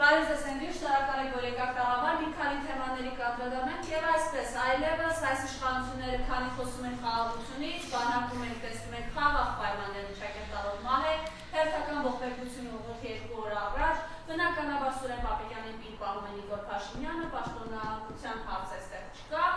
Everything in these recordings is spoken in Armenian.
Բարև ձեզ ընկերներ, շնորհակալ եմ, որ եկաք տաղավար, մի քանի թեմաների կանդրադառնանք եւ այսպես այլևս այս իշխանությունները քանի խոսում են խաղաղությունից, բանակում ենք տեսնում ենք խաղաղ պայմանների ճակերտալով մահ է, հերթական ողբերգություն ուղղող 2 օր առաջ, բնականաբար Սուրեն Պապիկյանին պիտ պահում է Նիկոլ Փաշինյանը, պաշտոնանկության հարց այստեղ չկա,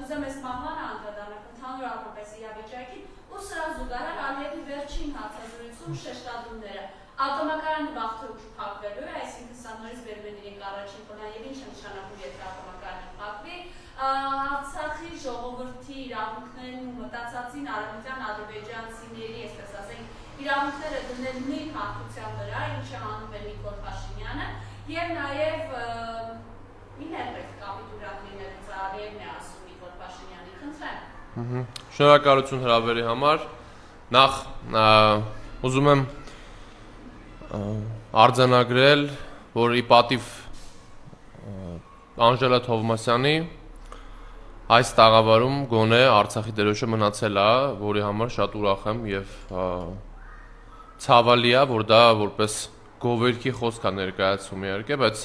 կուզեմ այս մահմանը անդրադառնանք ընդհանուր առմամբ իրավիճակին ու սրա զուգահեռ Ալիևի վերջին հարցազրույցում շեշտադրումները Ատոմակայանը վաղ թե ուշ փակվելու է, այսինքն սա նորից բերում են իրենք առաջին պլան եւ ինչ է նշանակում, եթե ատոմակայանը փակվի, Արցախի ժողովրդի իրավունքներն ու մտածածին արևմտյան ադրբեջանցիների, այսպես ասենք, իրավունքները դնել նույն հաղթության վրա, ինչ է անում է Նիկոլ Փաշինյանը, եւ նաեւ մի ներբեք կապիտուլյատ լինելուց Ալիևն է ասում Նիկոլ Փաշինյանի, խնդրեմ։ Շնորհակալություն հրավերի համար։ Նախ ուզում եմ արձանագրել, որ ի պատիվ Անժելա Թովմասյանի այս տաղավարում գոնե Արցախի դերոշը մնացել է, որի համար շատ ուրախ եմ եւ ցավալի է, որ դա որպես գովերքի խոսք է ներկայացում իհարկե, բայց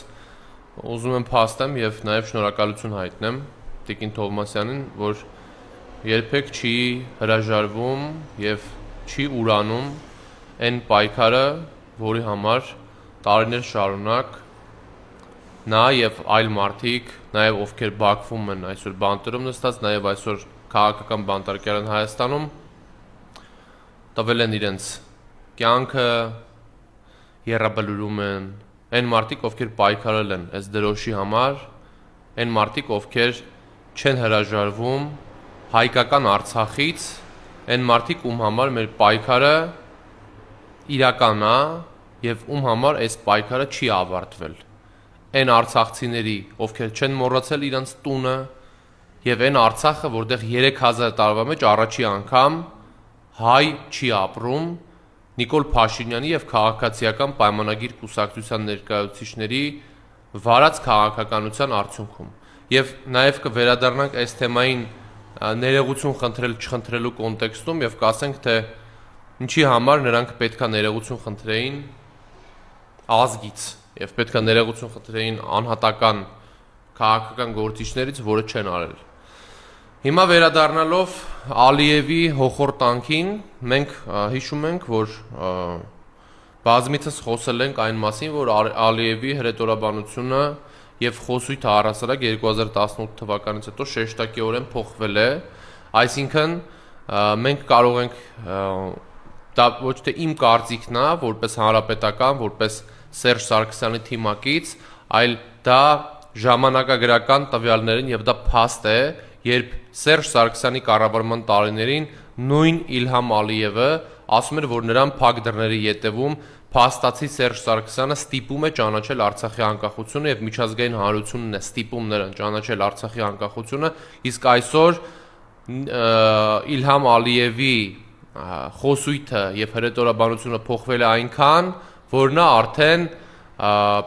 ուզում եմ փաստեմ եւ նաեւ շնորհակալություն հայտնեմ Տիկին Թովմասյանին, որ երբեք չի հրաժարվում եւ չի ուրանում այն պայքարը, որի համար տարիներ շարունակ նա եւ այլ մարդիկ, նաեւ ովքեր Բաքվում են այսօր բանտերում նստած, նաեւ այսօր քաղաքական բանտարկյալ են Հայաստանում, տվել են իրենց կյանքը, եռաբլուրում են, այն մարդիկ, ովքեր պայքարել են այս դրոշի համար, այն մարդիկ, ովքեր չեն հրաժարվում հայկական Արցախից, այն մարդիկ, ում համար մեր պայքարը իրական է եւ ում համար այս պայքարը չի ավարտվել։ Այն արցախցիների, ովքեր չեն մոռացել իրենց տունը եւ այն Արցախը, որտեղ 3000 տարվա մեջ առաջի անգամ հայ չի ապրում, Նիկոլ Փաշինյանի եւ քաղաքացիական պայմանագիր կուսակցության ներկայացուցիչների վարած քաղաքականության արդյունքում։ Եվ նաեւ կվերադառնանք այս թեմային ներողություն խնդրել չխնդրելու կոնտեքստում եւ կասենք, թե ինչի համար նրանք պետքա ներողություն խնդրեին ազգից եւ պետքա ներողություն խնդրեին անհատական քաղաքական գործիչներից, որը չեն արել։ Հիմա վերադառնալով Ալիևի հոխորտանքին, մենք հիշում ենք, որ բազմիցս խոսել ենք այն մասին, որ Ալիևի հրետորաբանությունը եւ խոսույթը առասարակ 2018 թվականից հետո շեշտակիորեն փոխվել է, այսինքն մենք կարող ենք դա ոչ թե իմ կարծիքն է, որպես հանրապետական, որպես Սերժ Սարգսյանի թիմակից, այլ դա ժամանակագրական տվյալներին եւ դա փաստ է, երբ Սերժ Սարգսյանի կառավարման տարիներին նույն Իլհամ Ալիևը ասում էր, որ նրան փակ դռների ետևում փաստացի Սերժ Սարգսյանը ստիպում է ճանաչել Արցախի անկախությունը եւ միջազգային հանրությունն է ստիպում նրան ճանաչել Արցախի անկախությունը, իսկ այսօր Իլհամ Ալիևի խոսույթը եւ հրետորաբանությունը փոխվել է այնքան, որ նա արդեն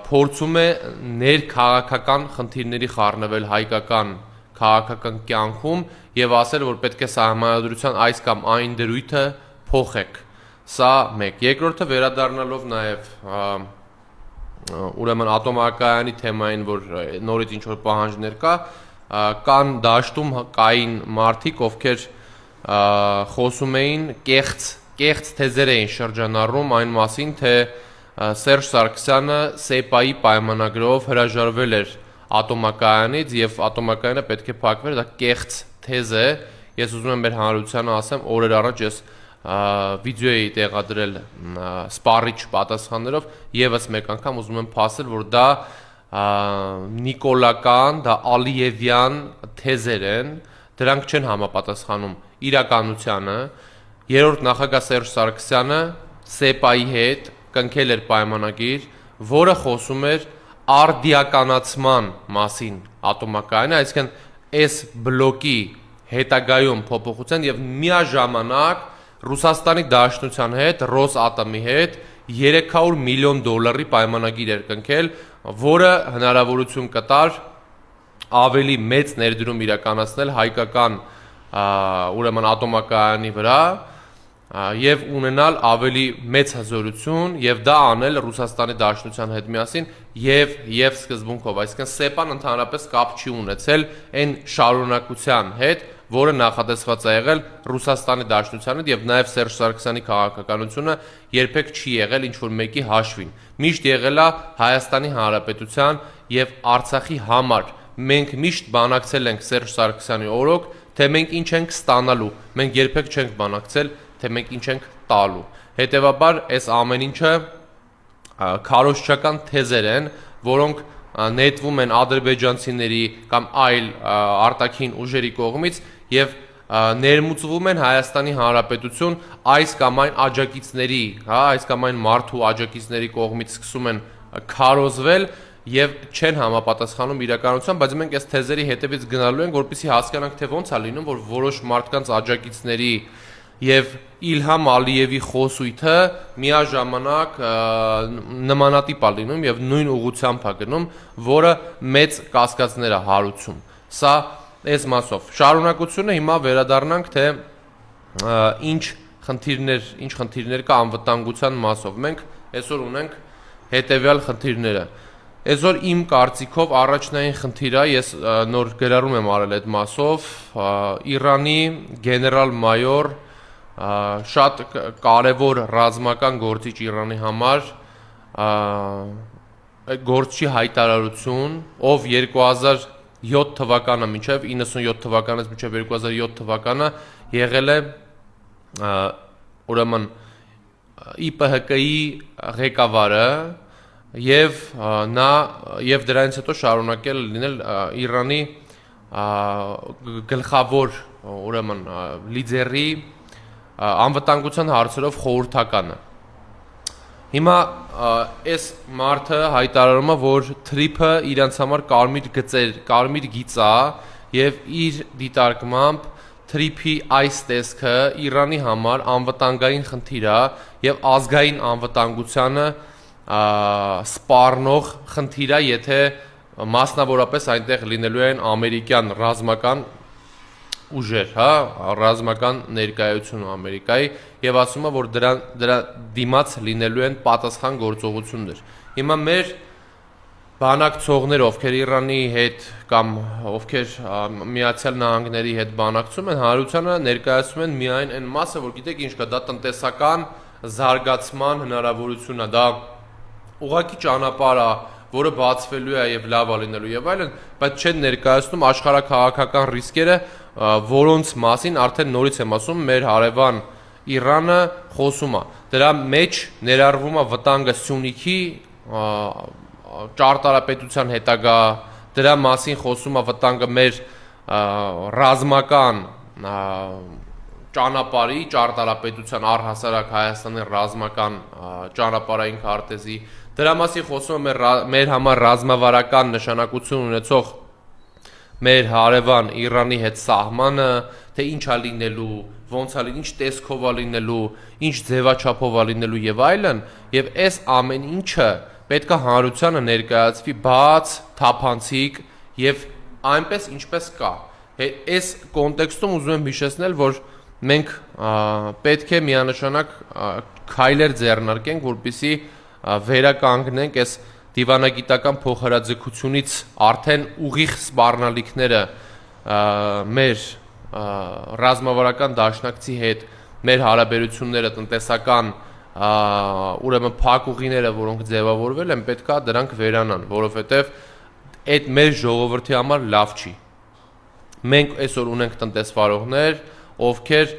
փորձում է ներքաղաքական խնդիրների խառնվել հայկական քաղաքական կյանքում եւ ասել, որ պետք է սահմանադրության այս կամ այն դրույթը փոխեք։ Սա մեկ։ Երկրորդը վերադառնալով նաեւ ուրեմն ատոմակայանի թեմային, որ նորից ինչ որ պահանջներ կան դաշտում կային մարդիկ, ովքեր խոսում էին կեղծ թեզեր էին շրջանառում այն մասին, թե Սերժ Սարգսյանը ՍԵՊԱ-ի պայմանագրով հրաժարվել էր ատոմակայանից եւ ատոմակայանը պետք է փակվեր, դա կեղծ թեզ է։ Ես ուզում եմ մեր հանրությանը ասեմ, օրեր առաջ ես վիդեո էի տեղադրել սպառիչ պատասխաններով, եւս մեկ անգամ ուզում եմ փասել, որ դա նիկոլական, դա ալիևյան թեզեր են, դրանք չեն համապատասխանում իրականությանը։ Երրորդ նախագահ Սերժ Սարգսյանը ՍԵՊԱ-ի հետ կնքել էր պայմանագիր, որը խոսում էր արդիականացման մասին ատոմակայանը, այսինքն այս բլոկի հետագայում փոփոխության եւ միաժամանակ Ռուսաստանի Դաշնության հետ, Ռոսատոմի հետ 300 միլիոն դոլարի պայմանագիր էր կնքել, որը հնարավորություն կտար ավելի մեծ ներդրում իրականացնել հայկական ուրեմն ատոմակայանի վրա եւ ունենալ ավելի մեծ հզորություն եւ դա անել Ռուսաստանի Դաշնության հետ միասին եւ սկզբունքով, այսինքն ՍԵՊԱ-ն ընդհանրապես կապ չի ունեցել այն շարունակության հետ, որը նախատեսված է եղել Ռուսաստանի Դաշնության հետ եւ նաեւ Սերժ Սարգսյանի քաղաքականությունը երբեք չի եղել ինչ որ մեկի հաշվին։ Միշտ եղել է Հայաստանի Հանրապետության եւ Արցախի համար։ Մենք միշտ բանակցել ենք Սերժ Սարգսյանի օրոք, թե մենք ինչ ենք ստանալու։ Մենք երբեք չենք բանակցել, թե մենք ինչ ենք տալու։ Հետևաբար այս ամեն ինչը քարոզչական թեզեր են, որոնք նետվում են ադրբեջանցիների կամ այլ արտաքին ուժերի կողմից եւ ներմուծվում են Հայաստանի Հանրապետություն այս կամ այն աջակիցների, այս կամ այն մարդու աջակիցների կողմից սկսում են քարոզվել եւ չեն համապատասխանում իրականության, բայց մենք այս թեզերի հետևից գնալու ենք, որպեսզի հասկանանք, թե ոնց է լինում, որ որոշ մարդկանց աջակիցների եւ Իլհամ Ալիևի խոսույթը միաժամանակ նմանատիպ է լինում եւ նույն ուղղությամբ է գնում, որը մեծ կասկածներ է հարուցում։ Սա այս մասով։ Շարունակությունը հիմա վերադառնանք, թե ինչ խնդիրներ կա անվտանգության մասով։ Մենք այսօր ունենք հետեւյալ խնդիրները։ Այսօր իմ կարծիքով առաջնային խնդիրը, ես նոր գրառում եմ արել այդ մասով, Իրանի գեներալ-մայոր շատ կարևոր ռազմական գործիչ Իրանի համար գործչի հայտարարություն, ով 2007 թվականը մինչև 97 թվականից մինչև 2007 թվականը եղել է ուրեմն ԻՊՀԿ-ի ղեկավարը եւ նա եւ դրանից հետո շարունակել լինել Իրանի գլխավոր ուրեմն լիդերի անվտանգության հարցերով խորհրդականը։ Հիմա այս մարդը հայտարարում է, որ թրիփը իրանց համար կարմիր գիծ է եւ իր դիտարկմամբ թրիփի այս տեսքը Իրանի համար անվտանգային խնդիր է եւ ազգային անվտանգությանը սպառնող խնդիր է, եթե մասնավորապես այնտեղ լինելու են ամերիկյան ռազմական ուժեր, ռազմական ներկայություն Ամերիկայի եւ ասում է, որ դրա դիմաց լինելու են պատասխան գործողություններ։ Հիմա մեր բանակցողներ, ովքեր Իրանի հետ կամ ովքեր Միացյալ Նահանգների հետ բանակցում են, հանրությանը ներկայացնում են միայն այն մասը, որ գիտեք ինչ կա, դա տնտեսական զարգացման հնարավորություն է, դա ուղղակի ճանապարհ է, որը բացվելու է եւ լավ է լինելու եւ այլն, բայց չեն ներկայացնում աշխարհակաղակական ռիսկերը, որոնց մասին արդեն նորից եմ ասում, մեր հարևան Իրանը խոսում է։ Դրա մեջ ներառվում է վտանգը Սյունիքի ճարտարապետության հետագա, դրա մասին խոսում է վտանգը մեր ռազմական ճանապարհի ճարտարապետության առհասարակ Հայաստանի ռազմական ճանապարհային քարտեզի, դրա մասին խոսում է մեր համար ռազմավարական նշանակություն ունեցող մեր հարևան Իրանի հետ սահմանը, թե ինչ է լինելու, ոնց է լինելու, ինչ տեսքով է լինելու, ինչ ձևաչափով է լինելու եւ այլն, եւ այս ամեն ինչը պետք է հանրությանը ներկայացվի բաց, թափանցիկ եւ այնպես ինչպես կա։ Այս կոնտեքստում ուզում եմ հիշեցնել, որ մենք պետք է միանշանակ քայլեր ձեռնարկենք, որպեսզի վերականգնենք այս դիվանագիտական փոխհրաձգությունից արդեն ուղիղ սպառնալիքները մեր ռազմավարական դաշնակցի հետ, մեր հարաբերությունները տնտեսական ուրեմն փակ ուղիները, որոնք ձևավորվել են, պետք է դրանք վերանան, որովհետև այդ մեր ժողովրդի համար լավ չի։ Մենք այսօր ունենք տնտեսվարողներ, ովքեր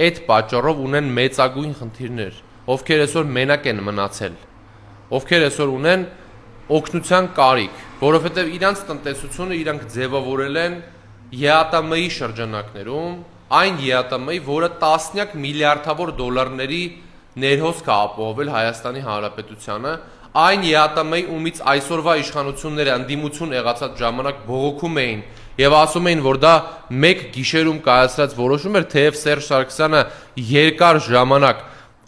այդ պատճառով ունեն մեծագույն խնդիրներ, ովքեր այսօր մենակ են մնացել, ովքեր այսօր ունեն օգնության կարիք, որովհետև իրանց տնտեսությունը իրանք ձևավորել են ԵԱՏՄ-ի շրջանակներում, այն ԵԱՏՄ-ի, որը տասնյակ միլիարդավոր դոլարների ներհոսք է ապահովել Հայաստանի Հանրապետությանը, այն ԵԱՏՄ-ի, ումից այսօրվա իշխանությունները ընդդիմություն եղածած ժամանակ բողոքում էին եւ ասում էին, որ դա մեկ գիշերում կայացրած որոշում էր, թեև Սերժ Սարգսյանը երկար ժամանակ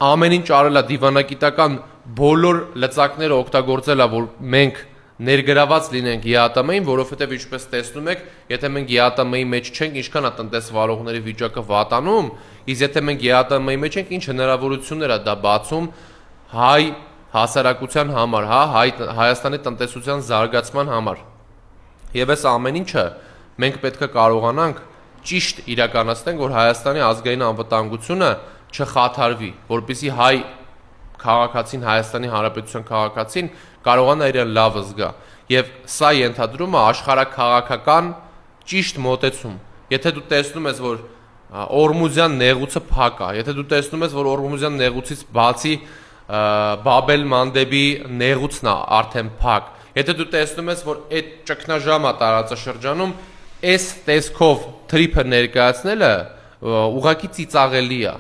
ամեն ինչ արել է, դիվանագիտական բոլոր լծակները օգտագործել է, որ մենք ներգրաված լինենք ԵԱՏՄ-ին, որովհետև ինչպես տեսնում եք, եթե մենք ԵԱՏՄ-ի մեջ չենք, ինչքան է տնտեսվարողների վիճակը վատանում, իսկ եթե մենք ԵԱՏՄ-ի մեջ ենք, ինչ հնարավորություններ է դա բացում հայ հասարակության համար, Հայաստանի տնտեսության զարգացման համար։ Եվ այս ամեն ինչը մենք պետք է կարողանանք ճիշտ իրականացնենք, որ Հայաստանի ազգային անվտանգությունը չխաթարվի, որպեսզի հայ քաղաքացին, Հայաստանի Հանրապետության քաղաքացին կարողանա իրեն լավը զգա։ Եվ սա ենթադրում է աշխարհաքաղաքական ճիշտ մոտեցում։ Եթե դու տեսնում ես, որ Օրմուզյան նեղուցը փակ է, եթե դու տեսնում ես, որ Օրմուզյան նեղուցից բացի Բաբել Մանդեբի նեղուցն է արդեն փակ, եթե դու տեսնում ես, որ այդ ճգնաժամը տարածաշրջանում այս տեսքով թրիփը ներկայացնելը ուղղակի ծիծաղելի է։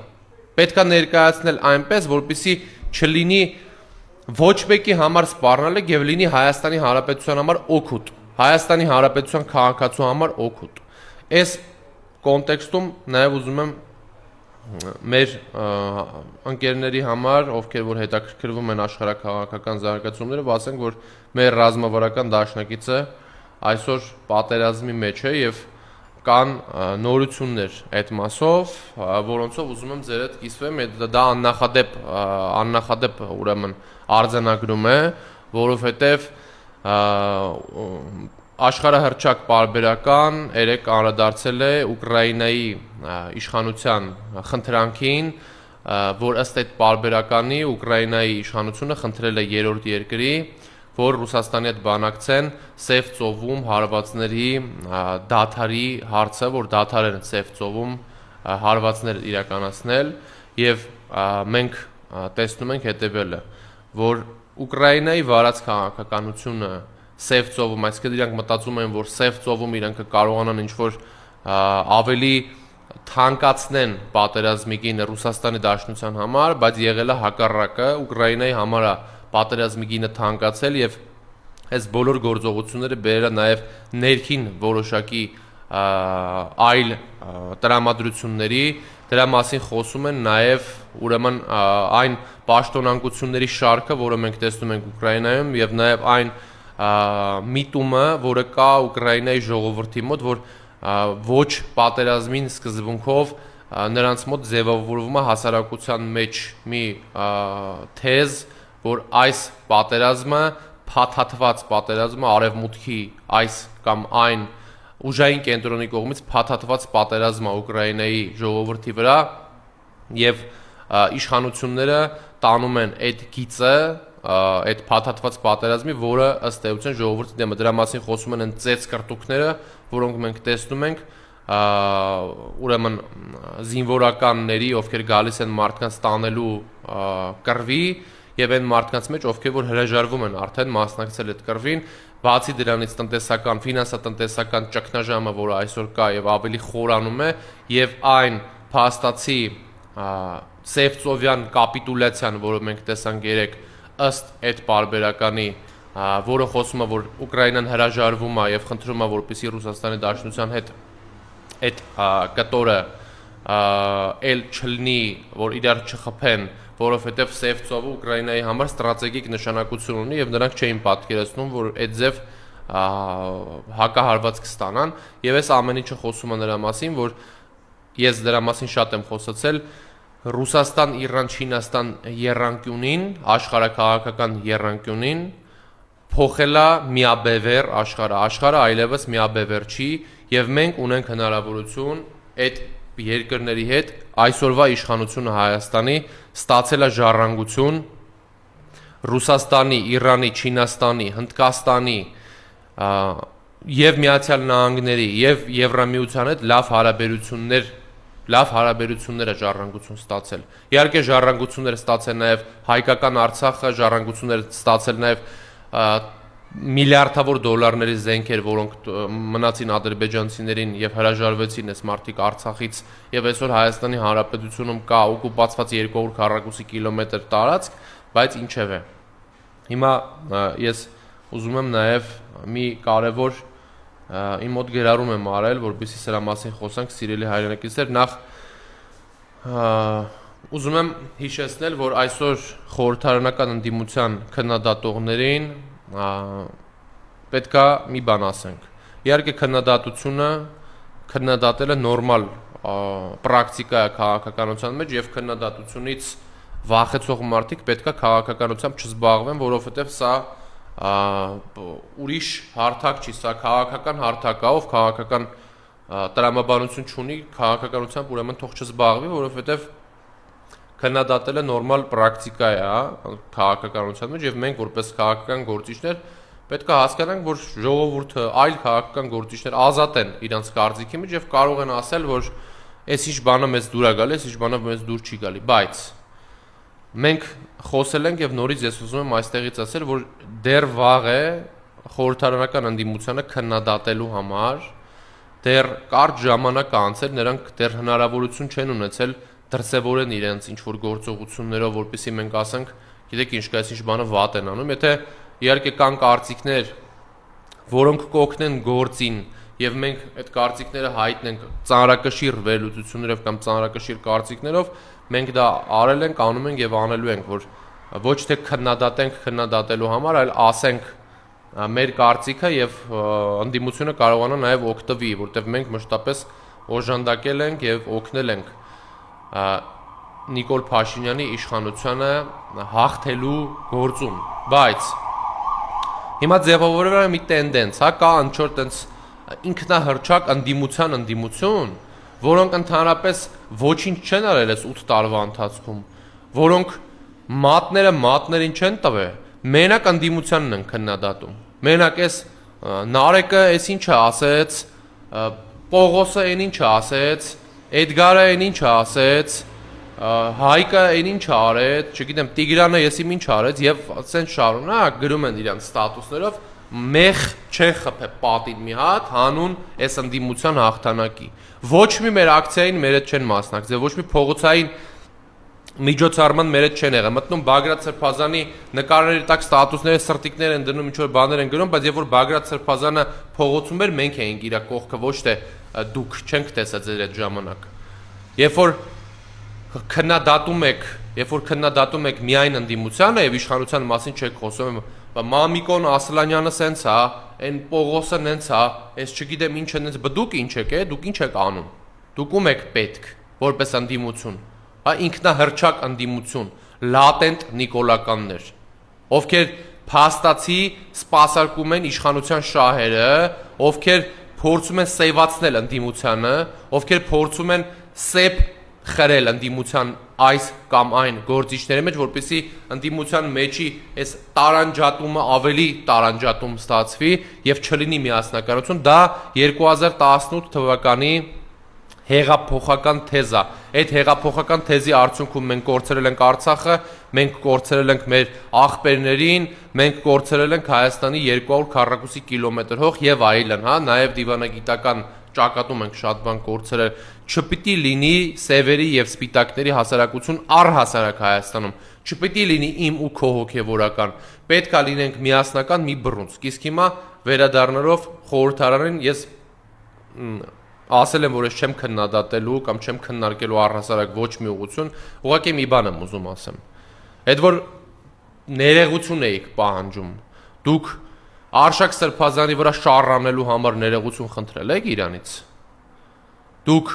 Պետք է ներկայացնել այնպես, որպեսզի չլինի ոչ մեկի համար սպառնալիք եւ լինի Հայաստանի Հանրապետության համար օգուտ, Հայաստանի Հանրապետության քաղաքացու համար օգուտ։ Այս կոնտեքստում նաեւ ուզում եմ մեր ընկերների համար, ովքեր որ հետաքրքրվում են աշխարհաքաղաքական զարգացումներով, ասենք, որ մեր ռազմավարական դաշնակիցը այսօր պատերազմի մեջ է եւ կան նորություններ այդ մասով, որոնցով ուզում եմ ձեր հետ կիսվեմ, դա աննախադեպ ուրեմն արձանագրում է, որովհետեւ աշխարհահռչակ պարբերական երեք անդրադարձել է Ուկրաինայի իշխանության խնդրանքին, որ ըստ այդ պարբերականի Ուկրաինայի իշխանությունը խնդրել է երրորդ երկրի, որ Ռուսաստանի հետ բանակցեն Սև ծովում հարվածների դադարի հարցը, որ դադարեն Սև ծովում հարվածներ իրականացնել, եւ մենք տեսնում ենք հետեւելը, որ Ուկրաինայի վարած քաղաքականությունը Սև ծովում, այսինքն իրանք մտածում են, որ Սև ծովում իրանք կարողանան ինչ-որ ավելի թանկացնեն պատերազմի գինը Ռուսաստանի Դաշնության համար, բայց եղել է հակառակը, Ուկրաինայի համար է պատերազմի գինը թանկացել եւ այս բոլոր գործողությունները բերել է նաեւ ներքին որոշակի այլ տրամադրությունների, դրա մասին խոսում են նաեւ ուրեմն այն պաշտոնանկությունների շարքը, որը մենք տեսնում ենք Ուկրաինայում եւ նաեւ այն միտումը, որը կա Ուկրաինայի ժողովրդի մոտ, որ ոչ պատերազմին սկզբունքով նրանց մոտ ձևավորվում է հասարակության մեջ մի թեզ, որ այս պատերազմը փաթաթված պատերազմը արևմուտքի այս կամ այն ուժային կենտրոնի կողմից փաթաթված պատերազմը Ուկրաինայի ժողովրդի վրա եւ իշխանությունները տանում են այդ գիծը, այդ փաթաթված պատերազմի, որը ըստ էության ժողովրդի դեմ է, դրա մասին խոսում են ծեծ կրտուկները, որոնք մենք տեսնում ենք, ուրեմն զինվորականների, ովքեր գալիս են մարդկանց տանելու կռվի եւ այն մարդկանց մեջ, ովքեր որ հրաժարվում են արդեն մասնակցել այդ կռվին, բացի դրանից տնտեսական, ֆինանսատնտեսական ճգնաժամը, որը այսօր կա եւ ավելի խորանում է, եւ այն փաստացի Սևծովյան կապիտուլյացիան, որը մենք տեսանք երեք, ըստ այդ պարբերականի, որը խոսում է, որ Ուկրաինան հրաժարվում է եւ խնդրում է, որպեսզի Ռուսաստանի Դաշնության հետ այդ կտորը էլ չլինի, որ իրար չխփեն, որովհետեւ Սևծովը Ուկրաինայի համար ստրատեգիկ նշանակություն ունի եւ նրանք չէին պատկերացնում, որ այդ ձև հակահարված կստանան եւ այս ամեն ինչը խոսում է նրա մասին, որ ես դրա մասին շատ եմ խոսացել, Ռուսաստան, Իրան, Չինաստան եռանկյունին, աշխարհաքաղաքական եռանկյունին փոխելա միաբևեռ աշխարհը այլևս միաբևեռ չի եւ մենք ունենք հնարավորություն այդ երկրների հետ այսօրվա իշխանությունը Հայաստանի ստացել է ժառանգություն Ռուսաստանի, Իրանի, Չինաստանի, Հնդկաստանի եւ Միացյալ Նահանգների եւ Եվրամիության հետ լավ հարաբերություններ է ժառանգություն ստացել։ Իհարկե ժառանգություններ ստացել նաև հայկական Արցախը, ժառանգություններ ստացել նաև միլիարդավոր դոլարների զենքեր, որոնք մնացին ադրբեջանցիներին եւ հրաժարվեցին այս մարտիկ Արցախից եւ այսօր Հայաստանի Հանրապետությունում կա օկուպացված 200 քառակուսի կիլոմետր տարածք, բայց ինչևէ։ Հիմա ես ուզում եմ նաև մի կարևոր իմ մոտ գերարում եմ արել, որպեսզի սրա մասին խոսանք, սիրելի հայրենակիցներ, նախ ուզում եմ հիշեցնել, որ այսօր խորհրդարանական ընդդիմության քննադատողներին պետքա մի բան ասենք։ Իհարկե քննադատելը նորմալ պրակտիկա է քաղաքականության մեջ եւ քննադատությունից վախեցող մարդիկ պետքա քաղաքականությամբ չզբաղվեն, որովհետեւ սա ուրիշ հարթակ չի, սա քաղաքական հարթակ է, ով քաղաքական տրամաբանություն չունի, քաղաքականությամբ ուրեմն թող չզբաղվի, որովհետեւ քննադատելը նորմալ պրակտիկա է քաղաքականության մեջ եւ մենք որպես քաղաքական գործիչներ պետք է հասկանանք, որ ժողովուրդը այլ քաղաքական գործիչներ ազատ են իրենց կարծիքի մեջ եւ կարող են ասել, որ այս ինչ բանը մեզ դուր է գալի, այս ինչ բանը մեզ դուր չի գալի, բայց մենք խոսել ենք եւ նորից ես ուզում եմ այստեղից ասել, որ դեռ վաղ է խորհրդարանական ընդդիմությանը քննադատելու համար, դեռ կարճ ժամանակ է անցել, նրանք դեռ հնարավորություն չեն ունեցել դրսևորեն իրենց ինչ որ գործողություններով, որպեսզի մենք ասենք, գիտեք ինչ կա, ինչ բանը վատ են անում, եթե իհարկե կան կարծիքներ, որոնք կօգնեն գործին եւ մենք այդ կարծիքները հայտնենք ծանրակշիռ վերլուծություններով կամ ծանրակշիռ կարծիքներով, մենք դա արել ենք, անում ենք եւ անելու ենք, որ ոչ թե քննադատենք քննադատելու համար, այլ ասենք մեր կարծիքը եւ ընդդիմությունը կարողանա նաեւ օգտվի, որտեղ մենք մշտապես օժանդակել ենք եւ օգնել ենք Նիկոլ Փաշինյանի իշխանությանը հաղթելու գործում, բայց հիմա ձևավորվել է մի տենդենս, կա ինչ-որ տենց ինքնահռչակ ընդդիմություն, որոնք ընդհանրապես ոչինչ չեն արել այս 8 տարվա ընթացքում, որոնք մատները մատներին չեն տվել, մենակ ընդդիմությանն են քննադատում։ Մենակ այս Նարեկը այս ինչը ասեց, Պողոսը այն ինչը ասեց, Էդգարը այն ինչը ասեց, Հայկը այն ինչը արեց, չգիտեմ, Տիգրանը եսի ինչ արեց եւ ասեն շարունակ գրում են իրենց ստատուսներով մեղ չեն խփե պատին մի հատ հանուն այս ընդդիմության հաղթանակի։ Ոչ մի մեր ակցիային մեր հետ չեն մասնակցել, ոչ մի փողոցային միջոցառման մեր հետ չեն եղել։ Մտնում Բագրատ Սրբազանի նկարների տակ ստատուսները, սրտիկներ են դնում, ինչ որ բաներ են գրում, բայց երբ որ Բագրատ Սրբազանը փողոցում էր, մենք էինք իր կողքը, ոչ թե դուք չենք տեսած այդ ժամանակ։ Երբ որ քննադատում եք միայն ընդդիմությանը եւ իշխանության մասին չեք խոսում, Մամիկոն Ասլանյանը սենց է, այն Պողոսը նենց է, այս չգիտեմ ինչը նենց, դուք ինչ եք, դուք ինչ եք անում։ Դուք ում եք պետք, որպես ընդդիմություն, ինքնահռչակ ընդդիմություն, լատենտ նիկոլականներ, ովքեր փաստացի սպասարկում են իշխանության շահերը, ովքեր փորձում են սեյվացնել ընդդիմությանը, ովքեր փորձում են սեփ խրել ընդդիմության այս կամ այն գործիչների մեջ, որպեսզի ընդդիմության մեջի այս տարանջատումը ավելի տարանջատում ստացվի եւ չլինի միասնականություն, դա 2018 թվականի հեղափոխական թեզա։ Այդ հեղափոխական թեզի արդյունքում մենք կորցրել ենք Արցախը, մենք կորցրել ենք մեր աղբերներին, մենք կորցրել ենք Հայաստանի 200 քառակուսի կիլոմետր հող եւ այլն, նաեւ դիվանագիտական ճակատում ենք շատ բան կորցրել։ Չպիտի լինի սևերի եւ սպիտակների հասարակություն առհասարակ Հայաստանում։ Չպիտի լինի իմ ու քո հոգեվորական։ Պետքա լինենք միասնական մի բռունց։ Իսկ հիմա վերադառնալով խորհրդարանին ես ասել եմ, որ ես չեմ քննադատելու կամ չեմ քննարկելու առհասարակ ոչ մի ուղղություն, ուղղակի մի բան եմ ուզում ասեմ։ Այդ որ ներեգություն էիք պահանջում։ Դուք Արշակ Սրբազանի վրա շարրանելու համար ներեգություն խնդրել եք իրանից։ Դուք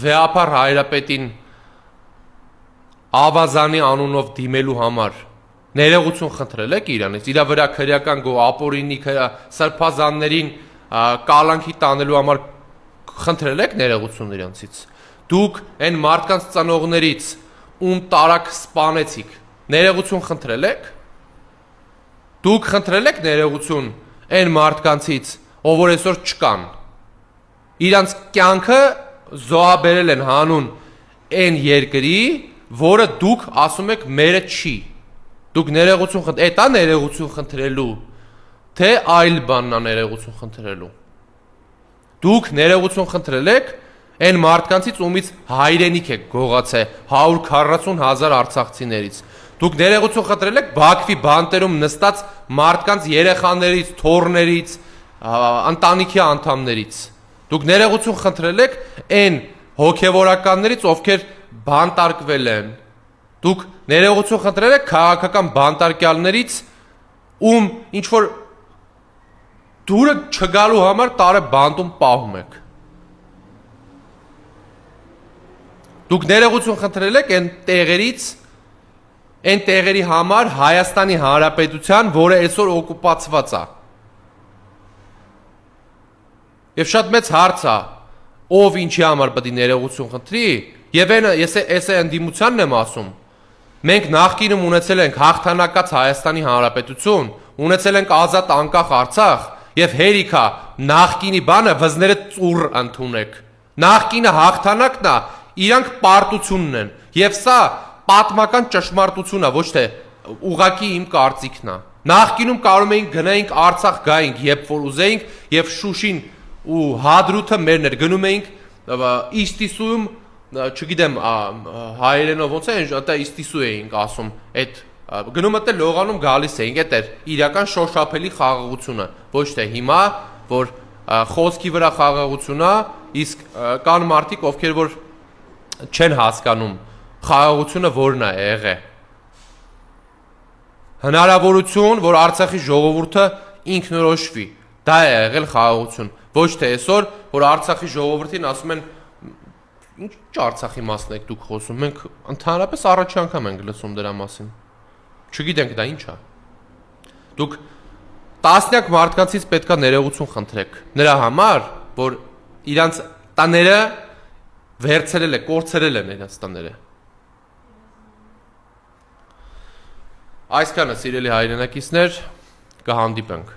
Վեապար Հայրապետին Ավազանի անունով դիմելու համար ներեգություն խնդրել եք իրանից։ Իրա վրա քրեական ապօրինի սրբազաններին կալանքի տանելու համար խնդրել եք ներեգություն իրանցից։ Դուք այն մարդկանց ծնողներից ում տարակ սպանեցիք, ներեգություն խնդրել եք։ Դուք խնդրել եք ներեգություն այն մարդկանցից, ով որ այսօր չկան։ Իրանց կյանքը զոհաբերել են հանուն այն երկրի, որը դուք ասում եք մերը չի։ Դուք ներեգություն խնդրել, էտա ներեգություն խնդրելու, թե այլ բանն է ներեգություն խնդրելու։ Դուք ներեգություն խնդրել եք այն մարդկանցից, ումից հայրենիք եք գողացել 140,000 արցախցիներից։ Դուք ներեգություն խնդրել եք Բաքվի բանտերում նստած մարդկանց երեխաներից, թոռներից, ընտանիքի անդամներից։ Դուք ներեգություն խնդրել եք այն հոգևորականներից, ովքեր բանտարկվել են։ Դուք ներեգություն խնդրել եք քաղաքական բանտարկյալներից, ում ինչ որ դուրը չգալու համար տարե բանտում պահում եք։ Դուք ներողություն խնդրել եք այն տեղերի համար Հայաստանի Հանրապետության, որը այսօր օկուպացված է։ Եվ շատ մեծ հարց է, ով ինչի համար պետք է ներողություն խնդրի, եւ ես ընդդիմությանն եմ ասում։ Մենք նախկինում ունեցել ենք հաղթանակած Հայաստանի Հանրապետություն, ունեցել ենք ազատ անկախ Արցախ եւ հերիքա նախկինի բանը վզները ծուռ ընդունեք։ Նախկինը հաղթանակն է, իրանք պարտությունն են եւ սա պատմական ճշմարտություն է, ոչ թե ուղակի իմ կարծիքն է։ Նախկինում կարող էինք գնայինք Արցախ գայինք, երբ որ ուզեինք եւ Շուշին ու Հադրութը մերն էր, գնում էինք Իստիսուում, չգիտեմ հայերենով ոնց է, դա Իստիսու էինք ասում, այդ գնում էլ լողանում գալիս էինք, այդ էր իրական շոշափելի խաղաղությունը, ոչ թե հիմա, որ խոսքի վրա խաղաղություն է, իսկ կան մարդիկ, ովքեր որ չեն հասկանում խաղաղությունը որն է եղել։ Հնարավորություն, որ Արցախի ժողովուրդը ինքնորոշվի, դա է եղել խաղաղություն, ոչ թե այսօր, որ Արցախի ժողովրդին ասում են ինչ Արցախի մասն եք դուք խոսում, մենք ընդհանրապես առաջի անգամ ենք լսում դրա մասին։ Չգիտենք դա ինչ է։ Դուք տասնյակ մարդկանցից պետքա ներողություն խնդրեք նրա համար, որ իրանց տաները վերցրել է, կորցրել են իրանց տաները։ Այսքանը սիրելի հայրենակիցներ, կհանդիպենք։